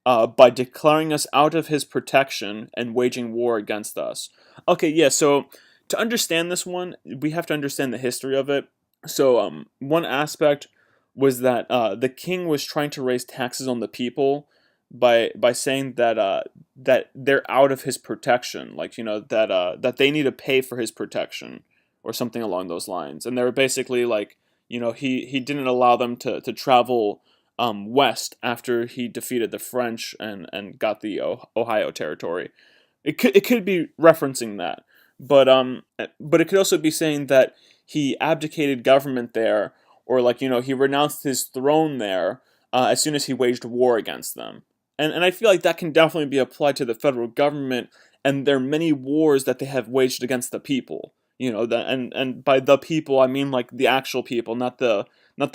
by declaring us out of his protection and waging war against us. Okay, yeah, so to understand this one, we have to understand the history of it. So, one aspect was that the king was trying to raise taxes on the people by saying that that they're out of his protection, like that they need to pay for his protection or something along those lines. And they were basically like, he didn't allow them to travel west after he defeated the French and got the Ohio territory. It could be referencing that. But it could also be saying that he abdicated government there, or he renounced his throne there as soon as he waged war against them. And I feel like that can definitely be applied to the federal government and their many wars that they have waged against the people. And by the people I mean like the actual people, not the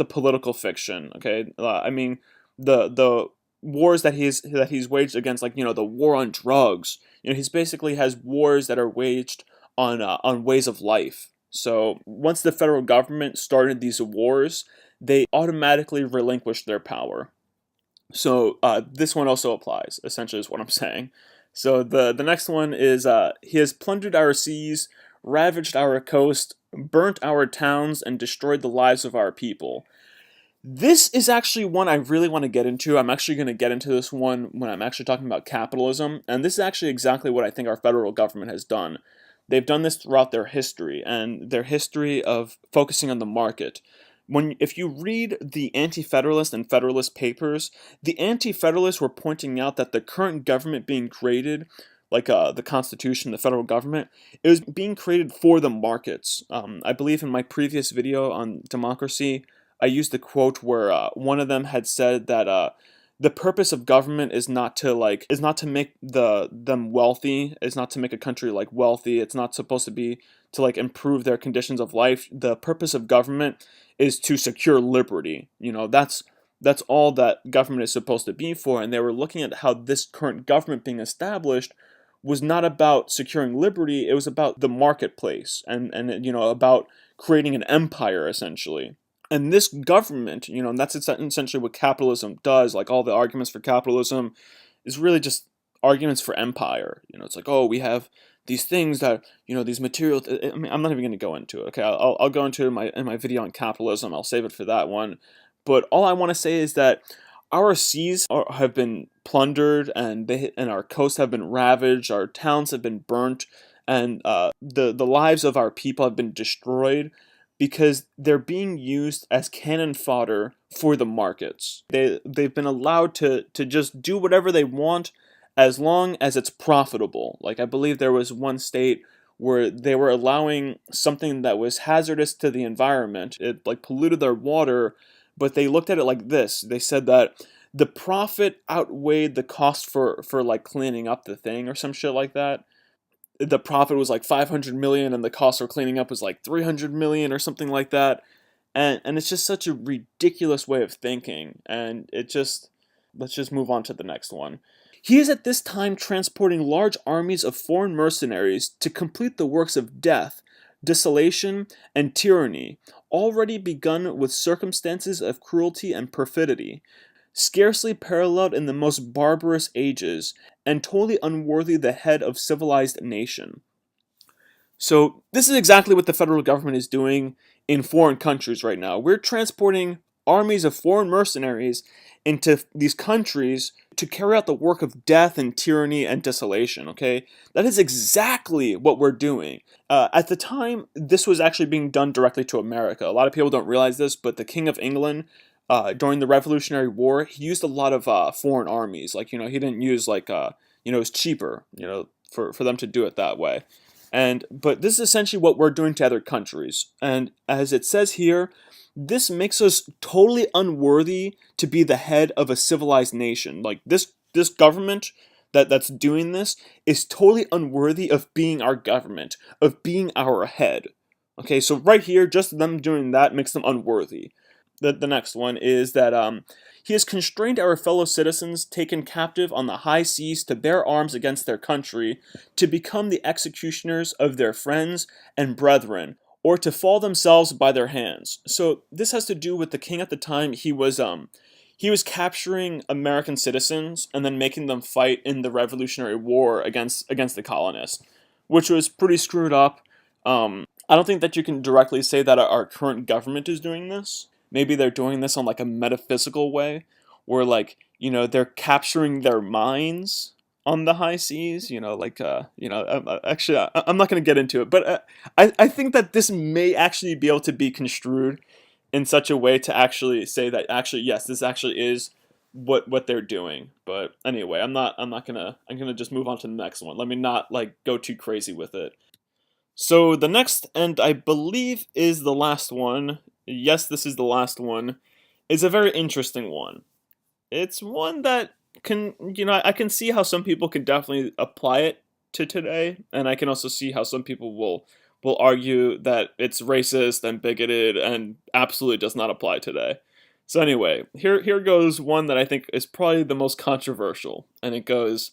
political fiction. Okay, I mean the wars that he's waged against, like the war on drugs. He's basically has wars that are waged on ways of life. So once the federal government started these wars, they automatically relinquished their power. So this one also applies, essentially is what I'm saying. So the next one is, he has plundered our seas, ravaged our coast, burnt our towns, and destroyed the lives of our people. This is actually one I really want to get into. I'm actually going to get into this one when I'm actually talking about capitalism, and this is actually exactly what I think our federal government has done. They've done this throughout their history, and their history of focusing on the market. If you read the Anti-Federalist and Federalist papers, the Anti-Federalists were pointing out that the current government being created, like the Constitution, the federal government, it was being created for the markets. I believe in my previous video on democracy, I used the quote where one of them had said that the purpose of government is not to make them wealthy. It's not to make a country wealthy. It's not supposed to be to improve their conditions of life. The purpose of government is to secure liberty. That's all that government is supposed to be for. And they were looking at how this current government being established was not about securing liberty. It was about the marketplace and about creating an empire essentially. And this government, and that's essentially what capitalism does. Like all the arguments for capitalism is really just arguments for empire. It's like, oh, we have these things that, these materials. I mean, I'm not even going to go into it. Okay, I'll go into it in my video on capitalism. I'll save it for that one. But all I want to say is that Our seas have been plundered, and our coasts have been ravaged. Our towns have been burnt, and the lives of our people have been destroyed because they're being used as cannon fodder for the markets. They've been allowed to just do whatever they want as long as it's profitable. Like, I believe there was one state where they were allowing something that was hazardous to the environment. It like polluted their water, but they looked at it like this. They said that the profit outweighed the cost for like cleaning up the thing or some shit like that. The profit was like 500 million and the cost for cleaning up was like 300 million or something like that. And it's just such a ridiculous way of thinking, and it just let's just move on to the next one. He is at this time transporting large armies of foreign mercenaries to complete the works of death, desolation, and tyranny, already begun with circumstances of cruelty and perfidy, scarcely paralleled in the most barbarous ages, and totally unworthy the head of civilized nation. So this is exactly what the federal government is doing in foreign countries right now. We're transporting armies of foreign mercenaries into these countries to carry out the work of death and tyranny and desolation, okay? That is exactly what we're doing. At the time, this was actually being done directly to America. A lot of people don't realize this, but the King of England, during the Revolutionary War, he used a lot of foreign armies. Like, he didn't use, like, it was cheaper, for them to do it that way. But this is essentially what we're doing to other countries. And as it says here, this makes us totally unworthy to be the head of a civilized nation. Like this government that's doing this is totally unworthy of being our government, of being our head. Okay, so right here, just them doing that makes them unworthy. The next one is that he has constrained our fellow citizens taken captive on the high seas to bear arms against their country, to become the executioners of their friends and brethren, or to fall themselves by their hands. So this has to do with the king at the time. He was capturing American citizens and then making them fight in the Revolutionary War against the colonists, which was pretty screwed up. I don't think that you can directly say that our current government is doing this. Maybe they're doing this on like a metaphysical way, where like they're capturing their minds on the high seas. Actually, I'm not going to get into it, but I think that this may actually be able to be construed in such a way to actually say that actually yes, this actually is what they're doing. But anyway, I'm gonna just move on to the next one. Let me not like go too crazy with it. So the next, and I believe is the last one, yes, this is the last one, is a very interesting one. It's one that I can see how some people can definitely apply it to today, and I can also see how some people will argue that it's racist and bigoted and absolutely does not apply today. So anyway, here goes one that I think is probably the most controversial, and it goes,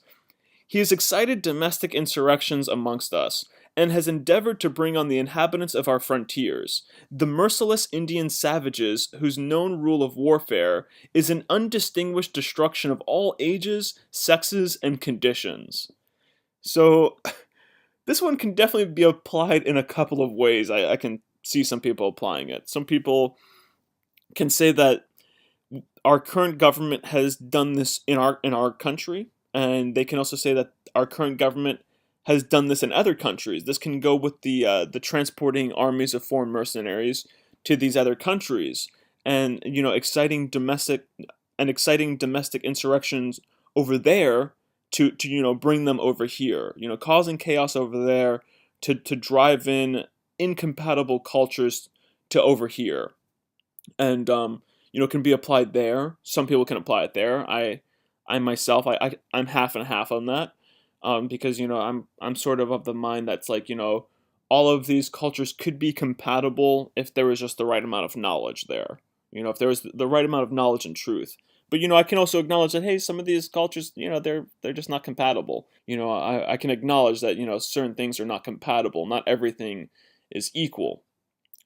he has excited domestic insurrections amongst us, and has endeavored to bring on the inhabitants of our frontiers, the merciless Indian savages whose known rule of warfare is an undistinguished destruction of all ages, sexes, and conditions. So, this one can definitely be applied in a couple of ways. I can see some people applying it. Some people can say that our current government has done this in our country, and they can also say that our current government has done this in other countries. This can go with the transporting armies of foreign mercenaries to these other countries, and exciting domestic insurrections over there to bring them over here. Causing chaos over there to drive in incompatible cultures to over here, and can be applied there. Some people can apply it there. I myself, I'm half and half on that, because I'm sort of the mind that's like all of these cultures could be compatible if there was just the right amount of knowledge there. If there was the right amount of knowledge and truth. But I can also acknowledge that hey, some of these cultures, they're just not compatible. I can acknowledge that certain things are not compatible. Not everything is equal.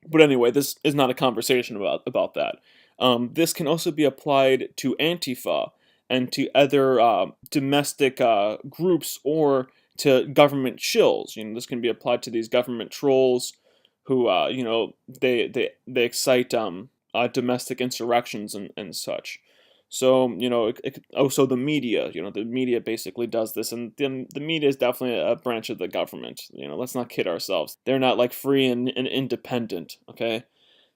But anyway, this is not a conversation about that. This can also be applied to Antifa and to other domestic groups or to government shills. This can be applied to these government trolls who, they excite domestic insurrections and such. So, so the media, the media basically does this, and then the media is definitely a branch of the government. Let's not kid ourselves. They're not like free and independent, okay?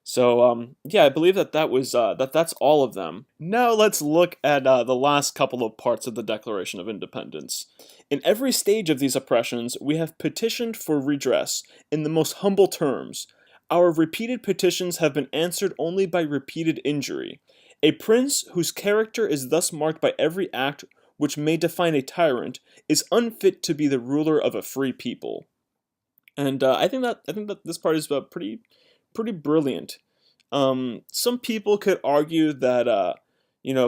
So, yeah, I believe that's all of them. Now let's look at the last couple of parts of the Declaration of Independence. In every stage of these oppressions, we have petitioned for redress in the most humble terms. Our repeated petitions have been answered only by repeated injury. A prince whose character is thus marked by every act which may define a tyrant is unfit to be the ruler of a free people. And I think that this part is pretty brilliant. Some people could argue that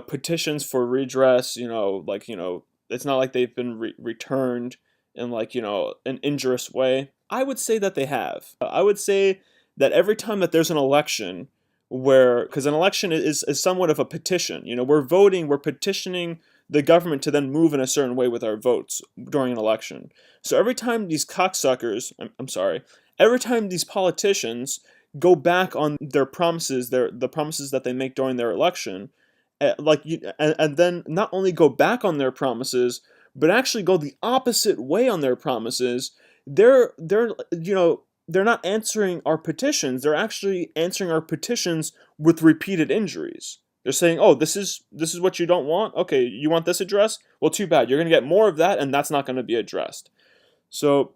petitions for redress, it's not like they've been returned in an injurious way. I would say that they have. I would say that every time that there's an election because an election is somewhat of a petition. We're voting, we're petitioning the government to then move in a certain way with our votes during an election. So every time these cocksuckers, I'm sorry, every time these politicians go back on their promises, the promises that they make during their election, and then not only go back on their promises, but actually go the opposite way on their promises. They're not answering our petitions. They're actually answering our petitions with repeated injuries. They're saying, "Oh, this is what you don't want. Okay, you want this addressed? Well, too bad. You're going to get more of that, and that's not going to be addressed." So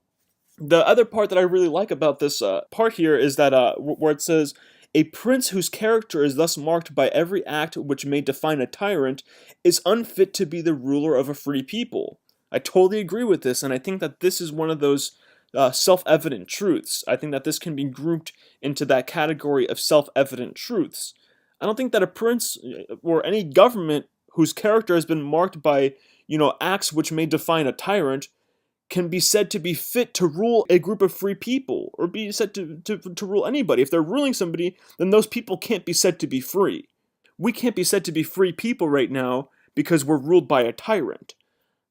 the other part that I really like about this part here is that where it says, "A prince whose character is thus marked by every act which may define a tyrant is unfit to be the ruler of a free people." I totally agree with this, and I think that this is one of those self-evident truths. I think that this can be grouped into that category of self-evident truths. I don't think that a prince or any government whose character has been marked by, acts which may define a tyrant can be said to be fit to rule a group of free people, or be said to rule anybody. If they're ruling somebody, then those people can't be said to be free. We can't be said to be free people right now because we're ruled by a tyrant.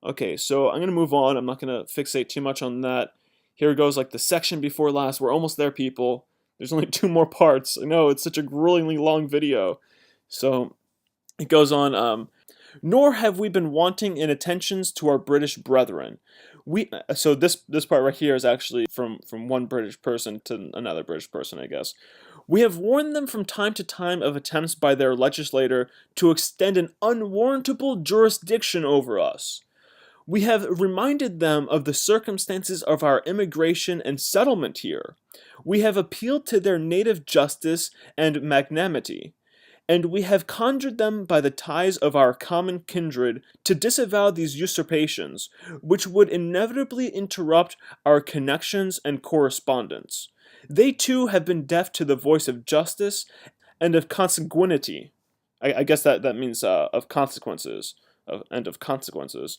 Okay, so I'm going to move on. I'm not going to fixate too much on that. Here goes like the section before last. We're almost there, people. There's only 2 more parts. I know, it's such a gruelingly long video. So it goes on, nor have we been wanting in attentions to our British brethren. So this part right here is actually from one British person to another British person, I guess. We have warned them from time to time of attempts by their legislator to extend an unwarrantable jurisdiction over us. We have reminded them of the circumstances of our immigration and settlement here. We have appealed to their native justice and magnanimity, and we have conjured them by the ties of our common kindred to disavow these usurpations, which would inevitably interrupt our connections and correspondence. They too have been deaf to the voice of justice and of consanguinity. I guess that means of consequences, and of consequences.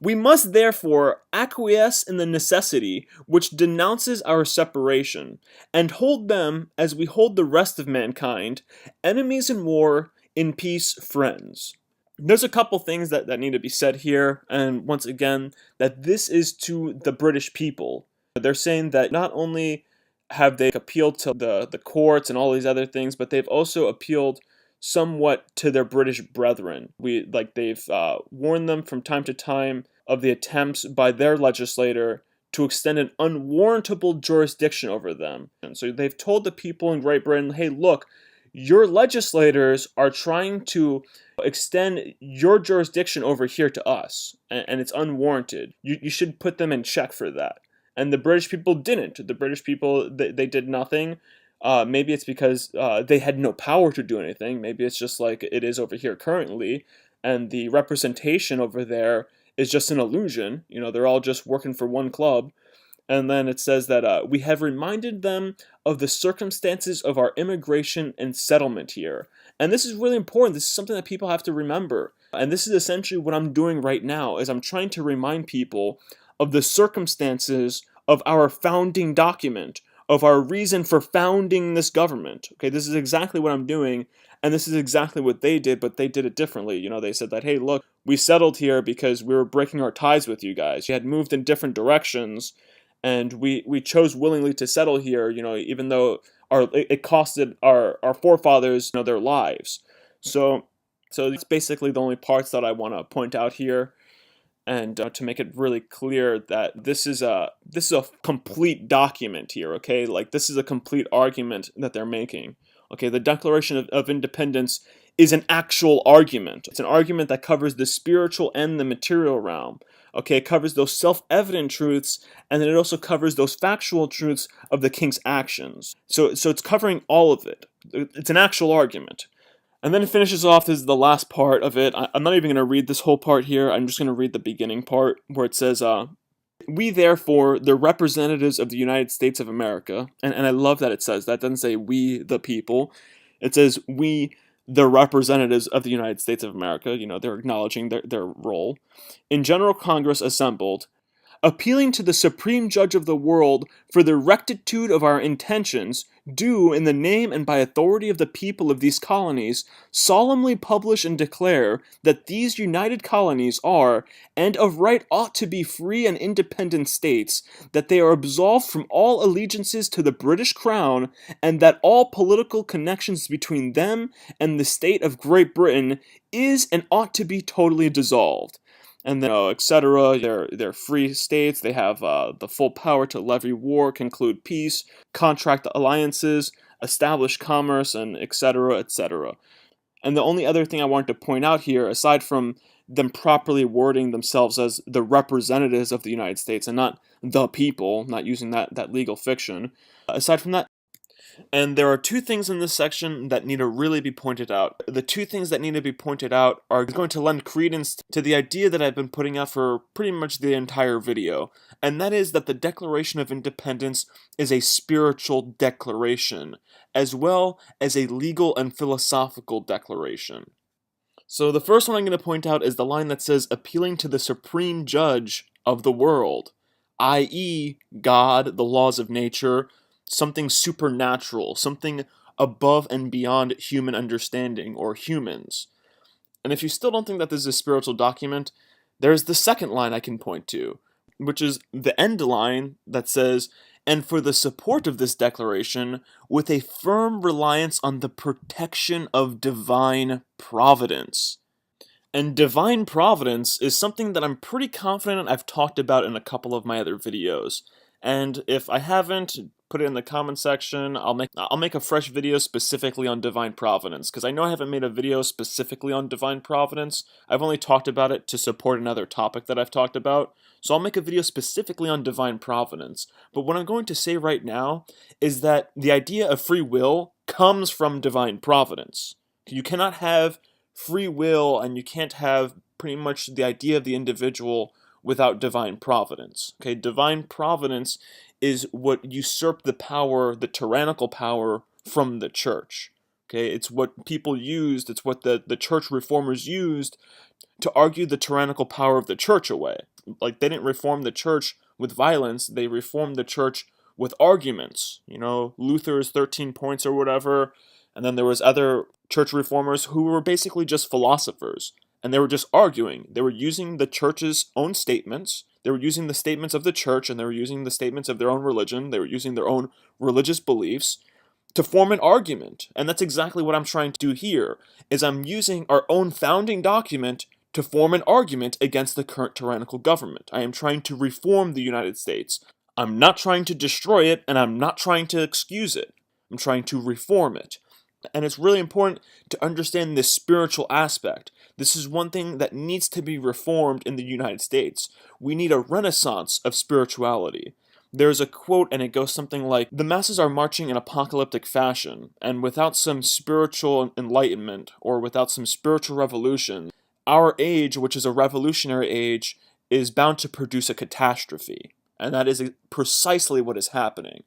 We must therefore acquiesce in the necessity which denounces our separation, and hold them, as we hold the rest of mankind, enemies in war, in peace friends. There's a couple things that need to be said here, and once again, that this is to the British people. They're saying that not only have they appealed to the courts and all these other things, but they've also appealed somewhat to their British brethren. They've warned them from time to time of the attempts by their legislator to extend an unwarrantable jurisdiction over them. And so they've told the people in Great Britain, hey, look, your legislators are trying to extend your jurisdiction over here to us, and it's unwarranted. You should put them in check for that. And the British people didn't. The British people, they did nothing. Maybe it's because they had no power to do anything. Maybe it's just like it is over here currently, and the representation over there is just an illusion. They're all just working for one club. And then it says that we have reminded them of the circumstances of our immigration and settlement here. And this is really important. This is something that people have to remember. And this is essentially what I'm doing right now, is I'm trying to remind people of the circumstances of our founding document, of our reason for founding this government. Okay, this is exactly what I'm doing, and this is exactly what they did, but they did it differently. They said that, hey, look, we settled here because we were breaking our ties with you guys. You had moved in different directions, and we chose willingly to settle here, even though it costed our forefathers, their lives. So So that's basically the only parts that I want to point out here, and to make it really clear that this is a complete document here. Okay, like this is a complete argument that they're making. Okay, the Declaration of Independence is an actual argument. It's an argument that covers the spiritual and the material realm. Okay, it covers those self-evident truths, and then it also covers those factual truths of the king's actions. So it's covering all of it. It's an actual argument. And then it finishes off, this is the last part of it. I'm not even going to read this whole part here. I'm just going to read the beginning part where it says, we therefore, the representatives of the United States of America, and I love that it says that. It doesn't say we the people. It says we the representatives of the United States of America. You know, they're acknowledging their role. In General Congress assembled, appealing to the Supreme Judge of the world for the rectitude of our intentions, do, in the name and by authority of the people of these colonies, solemnly publish and declare that these united colonies are, and of right ought to be free and independent states, that they are absolved from all allegiances to the British Crown, and that all political connections between them and the state of Great Britain is and ought to be totally dissolved. And then, etc. They're free states. They have the full power to levy war, conclude peace, contract alliances, establish commerce, and etc. etc. And the only other thing I wanted to point out here, aside from them properly wording themselves as the representatives of the United States and not the people, not using that legal fiction, aside from that, and there are two things in this section that need to really be pointed out. The two things that need to be pointed out are going to lend credence to the idea that I've been putting out for pretty much the entire video, and that is that the Declaration of Independence is a spiritual declaration, as well as a legal and philosophical declaration. So the first one I'm going to point out is the line that says, appealing to the Supreme Judge of the world, i.e., God, the laws of nature, something supernatural, something above and beyond human understanding or humans. And if you still don't think that this is a spiritual document, there's the second line I can point to, which is the end line that says, and for the support of this declaration, with a firm reliance on the protection of divine providence. And divine providence is something that I'm pretty confident I've talked about in a couple of my other videos. And if I haven't, put it in the comment section. I'll make a fresh video specifically on divine providence, because I know I haven't made a video specifically on divine providence. I've only talked about it to support another topic that I've talked about. So I'll make a video specifically on divine providence. But what I'm going to say right now is that the idea of free will comes from divine providence. You cannot have free will, and you can't have pretty much the idea of the individual without divine providence. Okay, divine providence is what usurped the power, the tyrannical power, from the church. Okay, it's what people used, it's what the church reformers used to argue the tyrannical power of the church away. Like, they didn't reform the church with violence, they reformed the church with arguments. You know, Luther's 13 points or whatever, and then there was other church reformers who were basically just philosophers. And they were just arguing. They were using the church's own statements. They were using the statements of the church, and they were using the statements of their own religion. They were using their own religious beliefs to form an argument. And that's exactly what I'm trying to do here, is I'm using our own founding document to form an argument against the current tyrannical government. I am trying to reform the United States. I'm not trying to destroy it, and I'm not trying to excuse it. I'm trying to reform it. And it's really important to understand this spiritual aspect. This is one thing that needs to be reformed in the United States. We need a renaissance of spirituality. There's a quote, and it goes something like, the masses are marching in apocalyptic fashion, and without some spiritual enlightenment, or without some spiritual revolution, our age, which is a revolutionary age, is bound to produce a catastrophe. And that is precisely what is happening.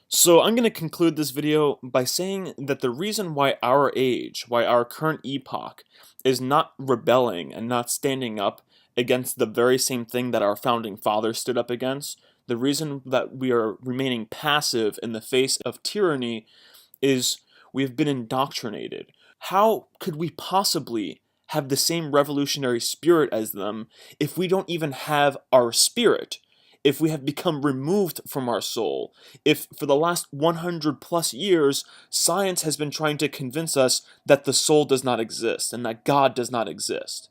So I'm going to conclude this video by saying that the reason why our age, why our current epoch, is not rebelling and not standing up against the very same thing that our founding fathers stood up against, the reason that we are remaining passive in the face of tyranny is we have been indoctrinated. How could we possibly have the same revolutionary spirit as them if we don't even have our spirit? if we have become removed from our soul, if for the last 100 plus years, science has been trying to convince us that the soul does not exist and that God does not exist.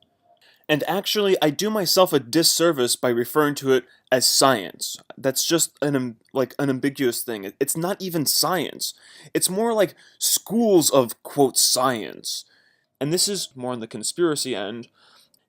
And actually, I do myself a disservice by referring to it as science. That's just an ambiguous thing. It's not even science. It's more like schools of quote science. And this is more on the conspiracy end,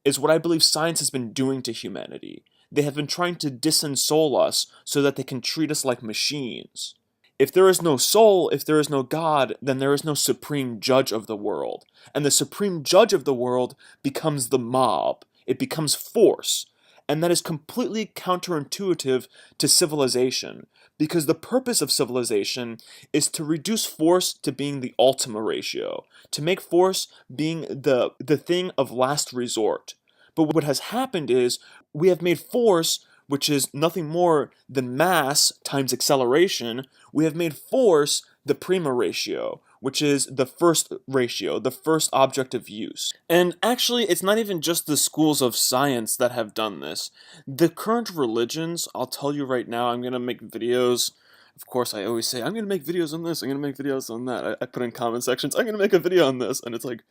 is what I believe science has been doing to humanity. They have been trying to disensoul us so that they can treat us like machines. If there is no soul, if there is no God, then there is no supreme judge of the world. And the supreme judge of the world becomes the mob. It becomes force. And that is completely counterintuitive to civilization, because the purpose of civilization is to reduce force to being the ultima ratio, to make force being the thing of last resort. But what has happened is we have made force, which is nothing more than mass times acceleration, we have made force the prima ratio, which is the first ratio, the first object of use. And actually, it's not even just the schools of science that have done this. The current religions, I'll tell you right now, I'm going to make videos. Of course, I always say, I'm going to make videos on this, I'm going to make videos on that. I put in comment sections, I'm going to make a video on this, and it's like,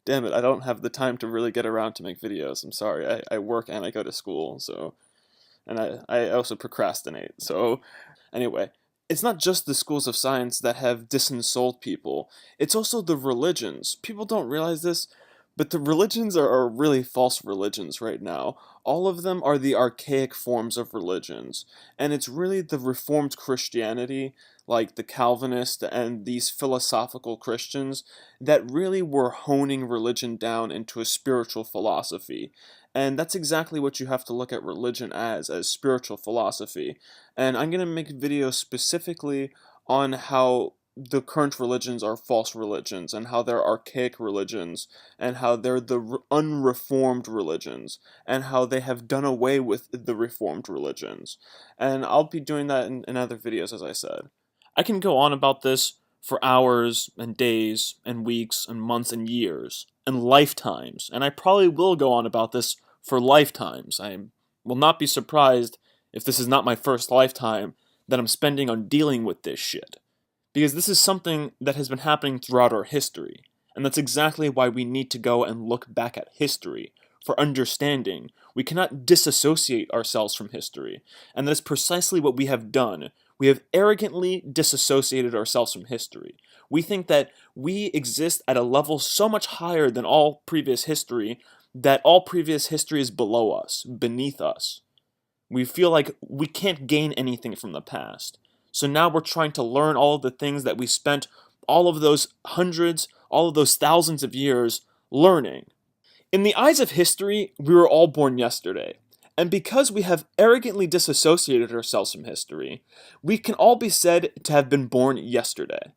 damn it, I don't have the time to really get around to make videos. I'm sorry, I work and I go to school, so... And I also procrastinate. So, anyway, it's not just the schools of science that have disensouled people. It's also the religions. People don't realize this, but the religions are really false religions right now. All of them are the archaic forms of religions. And it's really the Reformed Christianity, like the Calvinist and these philosophical Christians, that really were honing religion down into a spiritual philosophy. And that's exactly what you have to look at religion as spiritual philosophy. And I'm going to make videos specifically on how the current religions are false religions, and how they're archaic religions, and how they're the unreformed religions, and how they have done away with the reformed religions. And I'll be doing that in other videos, as I said. I can go on about this for hours and days and weeks and months and years and lifetimes, and I probably will go on about this for lifetimes. I will not be surprised if this is not my first lifetime that I'm spending on dealing with this shit. Because this is something that has been happening throughout our history, and that's exactly why we need to go and look back at history for understanding. We cannot disassociate ourselves from history, and that is precisely what we have done. We have arrogantly disassociated ourselves from history. We think that we exist at a level so much higher than all previous history that all previous history is below us, beneath us. We feel like we can't gain anything from the past. So now we're trying to learn all of the things that we spent all of those hundreds, all of those thousands of years learning. In the eyes of history, we were all born yesterday. And because we have arrogantly disassociated ourselves from history, we can all be said to have been born yesterday.